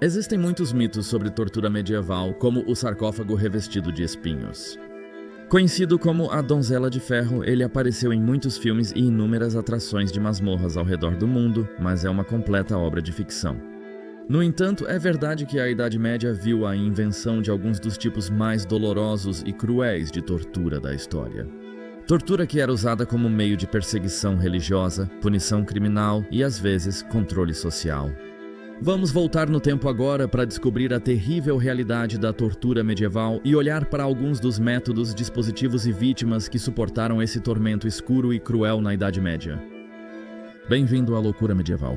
Existem muitos mitos sobre tortura medieval, como o sarcófago revestido de espinhos. Conhecido como a Donzela de Ferro, ele apareceu em muitos filmes e inúmeras atrações de masmorras ao redor do mundo, mas é uma completa obra de ficção. No entanto, é verdade que a Idade Média viu a invenção de alguns dos tipos mais dolorosos e cruéis de tortura da história. Tortura que era usada como meio de perseguição religiosa, punição criminal e, às vezes, controle social. Vamos voltar no tempo agora para descobrir a terrível realidade da tortura medieval e olhar para alguns dos métodos, dispositivos e vítimas que suportaram esse tormento escuro e cruel na Idade Média. Bem-vindo à loucura medieval.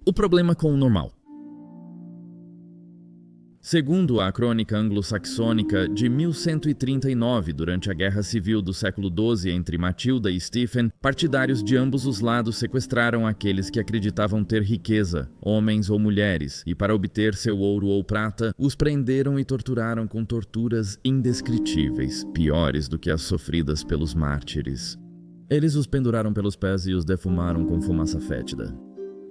O problema com o normal. Segundo a crônica anglo-saxônica de 1139, durante a Guerra Civil do século XII entre Matilda e Stephen, partidários de ambos os lados sequestraram aqueles que acreditavam ter riqueza, homens ou mulheres, e para obter seu ouro ou prata, os prenderam e torturaram com torturas indescritíveis, piores do que as sofridas pelos mártires. Eles os penduraram pelos pés e os defumaram com fumaça fétida.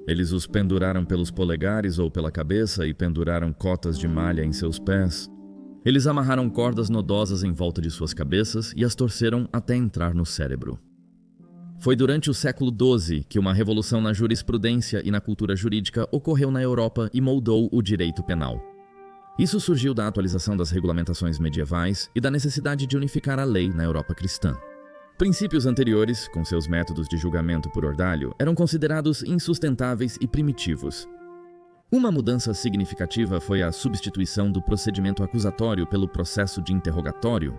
Eles os penduraram pelos polegares ou pela cabeça e penduraram cotas de malha em seus pés. Eles amarraram cordas nodosas em volta de suas cabeças e as torceram até entrar no cérebro. Foi durante o século XII que uma revolução na jurisprudência e na cultura jurídica ocorreu na Europa e moldou o direito penal. Isso surgiu da atualização das regulamentações medievais e da necessidade de unificar a lei na Europa cristã. Princípios anteriores, com seus métodos de julgamento por ordalho, eram considerados insustentáveis e primitivos. Uma mudança significativa foi a substituição do procedimento acusatório pelo processo de interrogatório.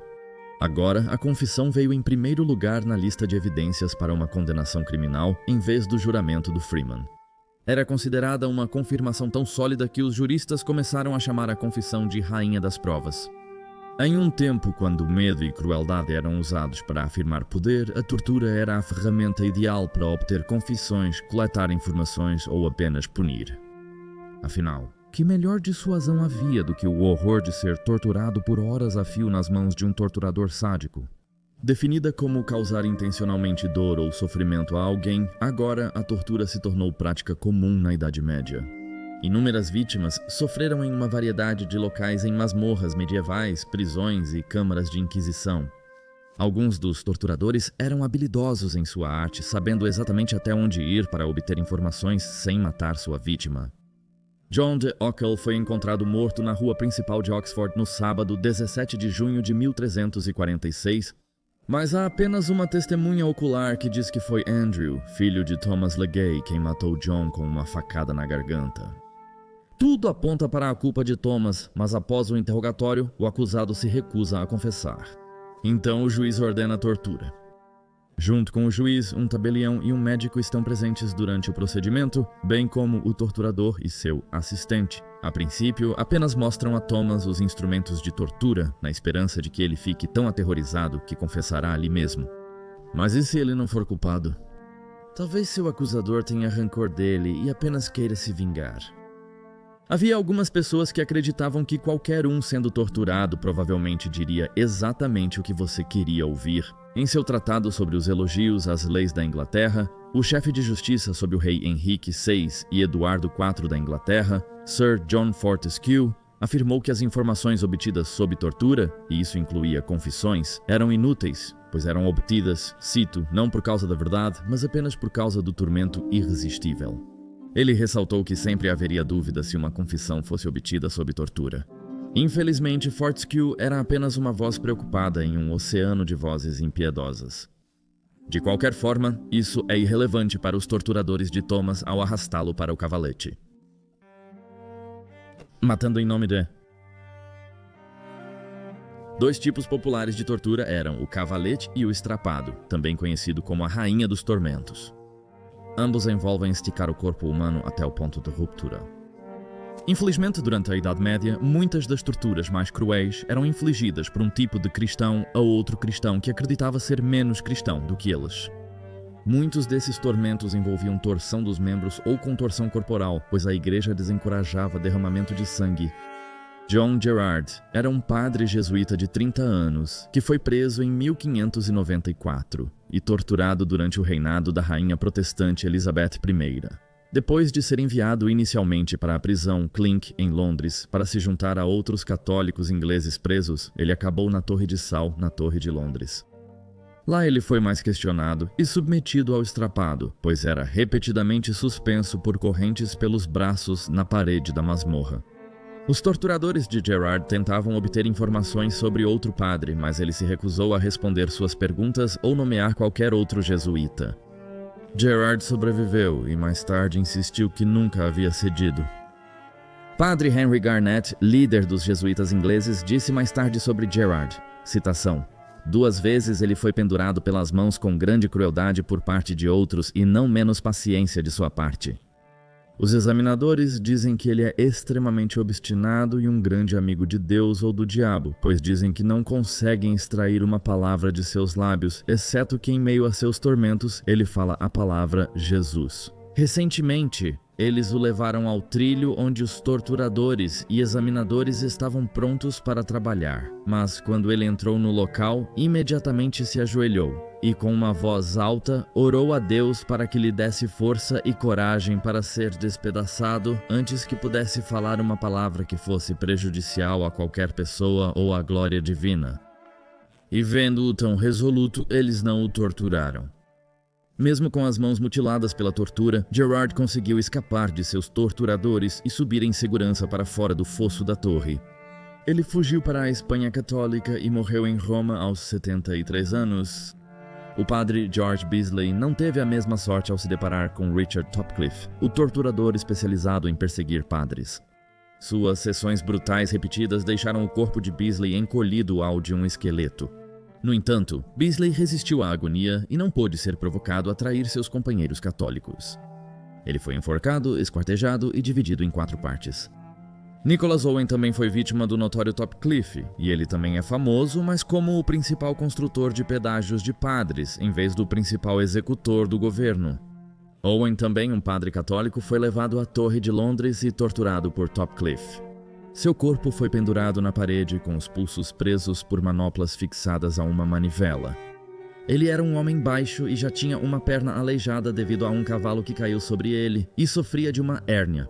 Agora, a confissão veio em primeiro lugar na lista de evidências para uma condenação criminal, em vez do juramento do Freeman. Era considerada uma confirmação tão sólida que os juristas começaram a chamar a confissão de rainha das provas. Em um tempo quando medo e crueldade eram usados para afirmar poder, a tortura era a ferramenta ideal para obter confissões, coletar informações ou apenas punir. Afinal, que melhor dissuasão havia do que o horror de ser torturado por horas a fio nas mãos de um torturador sádico? Definida como causar intencionalmente dor ou sofrimento a alguém, agora a tortura se tornou prática comum na Idade Média. Inúmeras vítimas sofreram em uma variedade de locais em masmorras medievais, prisões e câmaras de inquisição. Alguns dos torturadores eram habilidosos em sua arte, sabendo exatamente até onde ir para obter informações sem matar sua vítima. John de Ockel foi encontrado morto na rua principal de Oxford no sábado, 17 de junho de 1346, mas há apenas uma testemunha ocular que diz que foi Andrew, filho de Thomas LeGay, quem matou John com uma facada na garganta. Tudo aponta para a culpa de Thomas, mas após o interrogatório, o acusado se recusa a confessar. Então o juiz ordena a tortura. Junto com o juiz, um tabelião e um médico estão presentes durante o procedimento, bem como o torturador e seu assistente. A princípio, apenas mostram a Thomas os instrumentos de tortura, na esperança de que ele fique tão aterrorizado que confessará ali mesmo. Mas e se ele não for culpado? Talvez seu acusador tenha rancor dele e apenas queira se vingar. Havia algumas pessoas que acreditavam que qualquer um sendo torturado provavelmente diria exatamente o que você queria ouvir. Em seu tratado sobre os elogios às leis da Inglaterra, o chefe de justiça sobre o rei Henrique VI e Eduardo IV da Inglaterra, Sir John Fortescue, afirmou que as informações obtidas sob tortura, e isso incluía confissões, eram inúteis, pois eram obtidas, cito, não por causa da verdade, mas apenas por causa do tormento irresistível. Ele ressaltou que sempre haveria dúvida se uma confissão fosse obtida sob tortura. Infelizmente, Fortescue era apenas uma voz preocupada em um oceano de vozes impiedosas. De qualquer forma, isso é irrelevante para os torturadores de Thomas ao arrastá-lo para o cavalete. Matando em nome de... Dois tipos populares de tortura eram o cavalete e o estrapado, também conhecido como a rainha dos tormentos. Ambos envolvem esticar o corpo humano até o ponto de ruptura. Infelizmente, durante a Idade Média, muitas das torturas mais cruéis eram infligidas por um tipo de cristão a outro cristão que acreditava ser menos cristão do que eles. Muitos desses tormentos envolviam torção dos membros ou contorção corporal, pois a igreja desencorajava derramamento de sangue. John Gerard era um padre jesuíta de 30 anos que foi preso em 1594 e torturado durante o reinado da rainha protestante Elizabeth I. Depois de ser enviado inicialmente para a prisão Clink, em Londres, para se juntar a outros católicos ingleses presos, ele acabou na Torre de Sal, na Torre de Londres. Lá ele foi mais questionado e submetido ao estrapado, pois era repetidamente suspenso por correntes pelos braços na parede da masmorra. Os torturadores de Gerard tentavam obter informações sobre outro padre, mas ele se recusou a responder suas perguntas ou nomear qualquer outro jesuíta. Gerard sobreviveu e mais tarde insistiu que nunca havia cedido. Padre Henry Garnet, líder dos jesuítas ingleses, disse mais tarde sobre Gerard, citação, "Duas vezes ele foi pendurado pelas mãos com grande crueldade por parte de outros e não menos paciência de sua parte. Os examinadores dizem que ele é extremamente obstinado e um grande amigo de Deus ou do diabo, pois dizem que não conseguem extrair uma palavra de seus lábios, exceto que em meio a seus tormentos ele fala a palavra Jesus. Recentemente, eles o levaram ao trilho onde os torturadores e examinadores estavam prontos para trabalhar. Mas quando ele entrou no local, imediatamente se ajoelhou e com uma voz alta orou a Deus para que lhe desse força e coragem para ser despedaçado antes que pudesse falar uma palavra que fosse prejudicial a qualquer pessoa ou à glória divina. E vendo-o tão resoluto, eles não o torturaram. Mesmo com as mãos mutiladas pela tortura, Gerard conseguiu escapar de seus torturadores e subir em segurança para fora do fosso da torre. Ele fugiu para a Espanha católica e morreu em Roma aos 73 anos. O padre George Beasley não teve a mesma sorte ao se deparar com Richard Topcliffe, o torturador especializado em perseguir padres. Suas sessões brutais repetidas deixaram o corpo de Beasley encolhido ao de um esqueleto. No entanto, Beasley resistiu à agonia e não pôde ser provocado a trair seus companheiros católicos. Ele foi enforcado, esquartejado e dividido em 4 partes. Nicholas Owen também foi vítima do notório Topcliffe, e ele também é famoso, mas como o principal construtor de pedágios de padres, em vez do principal executor do governo. Owen, também um padre católico, foi levado à Torre de Londres e torturado por Topcliffe. Seu corpo foi pendurado na parede com os pulsos presos por manoplas fixadas a uma manivela. Ele era um homem baixo e já tinha uma perna aleijada devido a um cavalo que caiu sobre ele e sofria de uma hérnia.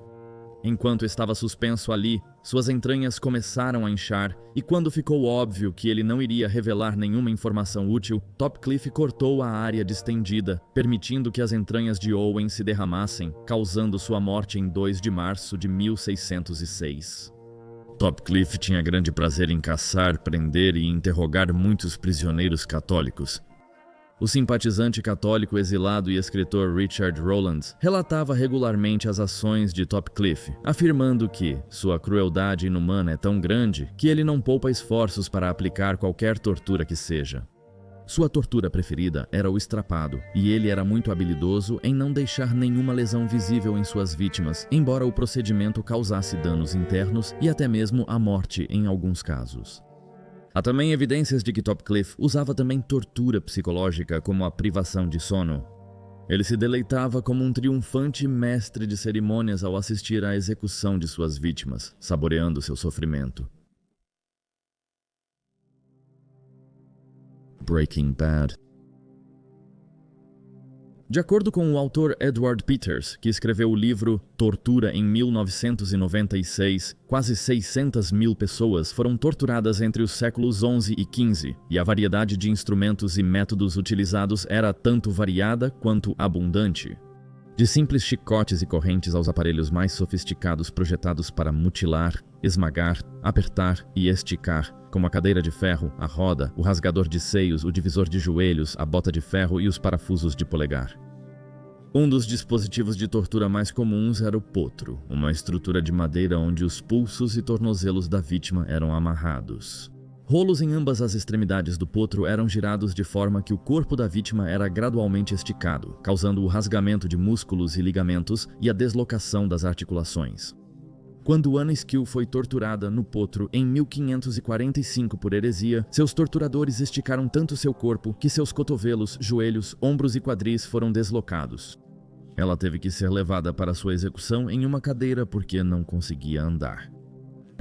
Enquanto estava suspenso ali, suas entranhas começaram a inchar e quando ficou óbvio que ele não iria revelar nenhuma informação útil, Topcliffe cortou a área distendida, permitindo que as entranhas de Owen se derramassem, causando sua morte em 2 de março de 1606. Topcliffe tinha grande prazer em caçar, prender e interrogar muitos prisioneiros católicos. O simpatizante católico exilado e escritor Richard Rowlands relatava regularmente as ações de Topcliffe, afirmando que sua crueldade inumana é tão grande que ele não poupa esforços para aplicar qualquer tortura que seja. Sua tortura preferida era o estrapado, e ele era muito habilidoso em não deixar nenhuma lesão visível em suas vítimas, embora o procedimento causasse danos internos e até mesmo a morte em alguns casos. Há também evidências de que Topcliffe usava também tortura psicológica como a privação de sono. Ele se deleitava como um triunfante mestre de cerimônias ao assistir à execução de suas vítimas, saboreando seu sofrimento. Breaking Bad. De acordo com o autor Edward Peters, que escreveu o livro Tortura em 1996, quase 600 mil pessoas foram torturadas entre os séculos XI e XV, e a variedade de instrumentos e métodos utilizados era tanto variada quanto abundante. De simples chicotes e correntes aos aparelhos mais sofisticados projetados para mutilar, esmagar, apertar e esticar, como a cadeira de ferro, a roda, o rasgador de seios, o divisor de joelhos, a bota de ferro e os parafusos de polegar. Um dos dispositivos de tortura mais comuns era o potro, uma estrutura de madeira onde os pulsos e tornozelos da vítima eram amarrados. Rolos em ambas as extremidades do potro eram girados de forma que o corpo da vítima era gradualmente esticado, causando o rasgamento de músculos e ligamentos e a deslocação das articulações. Quando Anna Skill foi torturada no potro em 1545 por heresia, seus torturadores esticaram tanto seu corpo que seus cotovelos, joelhos, ombros e quadris foram deslocados. Ela teve que ser levada para sua execução em uma cadeira porque não conseguia andar.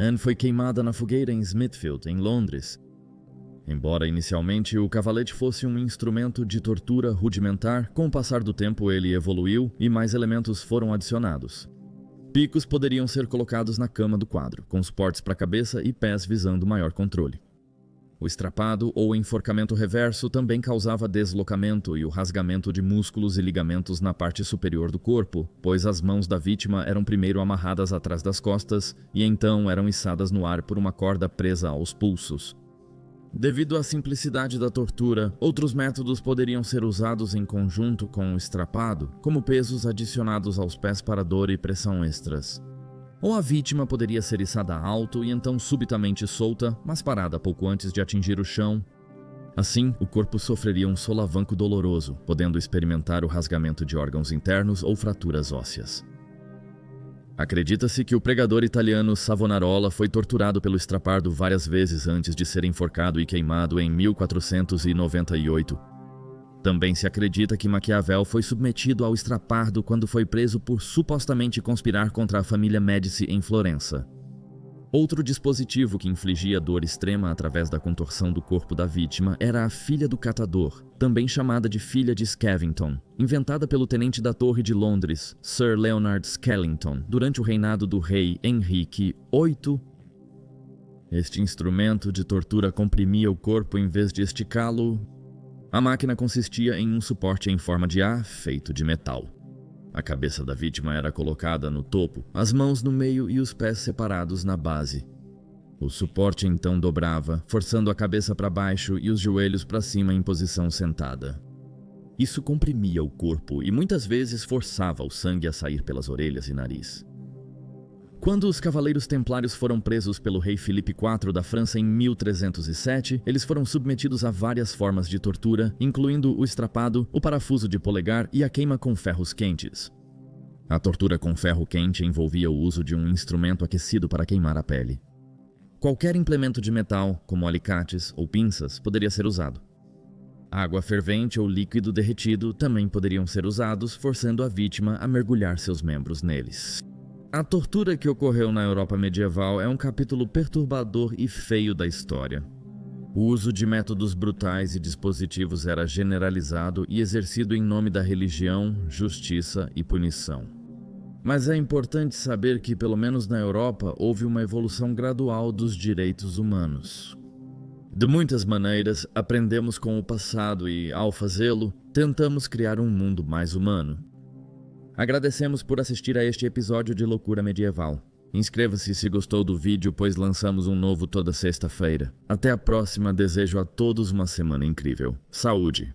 Anne foi queimada na fogueira em Smithfield, em Londres. Embora inicialmente o cavalete fosse um instrumento de tortura rudimentar, com o passar do tempo ele evoluiu e mais elementos foram adicionados. Picos poderiam ser colocados na cama do quadro, com suportes para a cabeça e pés visando maior controle. O estrapado ou enforcamento reverso também causava deslocamento e o rasgamento de músculos e ligamentos na parte superior do corpo, pois as mãos da vítima eram primeiro amarradas atrás das costas e então eram içadas no ar por uma corda presa aos pulsos. Devido à simplicidade da tortura, outros métodos poderiam ser usados em conjunto com o estrapado, como pesos adicionados aos pés para dor e pressão extras. Ou a vítima poderia ser içada alto e então subitamente solta, mas parada pouco antes de atingir o chão. Assim, o corpo sofreria um solavanco doloroso, podendo experimentar o rasgamento de órgãos internos ou fraturas ósseas. Acredita-se que o pregador italiano Savonarola foi torturado pelo estrapardo várias vezes antes de ser enforcado e queimado em 1498. Também se acredita que Maquiavel foi submetido ao estrapardo quando foi preso por supostamente conspirar contra a família Médici em Florença. Outro dispositivo que infligia dor extrema através da contorção do corpo da vítima era a filha do catador, também chamada de filha de Skevington, inventada pelo tenente da Torre de Londres, Sir Leonard Skellington, durante o reinado do rei Henrique VIII. Este instrumento de tortura comprimia o corpo em vez de esticá-lo. A máquina consistia em um suporte em forma de A, feito de metal. A cabeça da vítima era colocada no topo, as mãos no meio e os pés separados na base. O suporte então dobrava, forçando a cabeça para baixo e os joelhos para cima em posição sentada. Isso comprimia o corpo e muitas vezes forçava o sangue a sair pelas orelhas e nariz. Quando os cavaleiros templários foram presos pelo rei Filipe IV da França em 1307, eles foram submetidos a várias formas de tortura, incluindo o estrapado, o parafuso de polegar e a queima com ferros quentes. A tortura com ferro quente envolvia o uso de um instrumento aquecido para queimar a pele. Qualquer implemento de metal, como alicates ou pinças, poderia ser usado. Água fervente ou líquido derretido também poderiam ser usados, forçando a vítima a mergulhar seus membros neles. A tortura que ocorreu na Europa medieval é um capítulo perturbador e feio da história. O uso de métodos brutais e dispositivos era generalizado e exercido em nome da religião, justiça e punição. Mas é importante saber que, pelo menos na Europa, houve uma evolução gradual dos direitos humanos. De muitas maneiras, aprendemos com o passado e, ao fazê-lo, tentamos criar um mundo mais humano. Agradecemos por assistir a este episódio de Loucura Medieval. Inscreva-se se gostou do vídeo, pois lançamos um novo toda sexta-feira. Até a próxima, desejo a todos uma semana incrível. Saúde!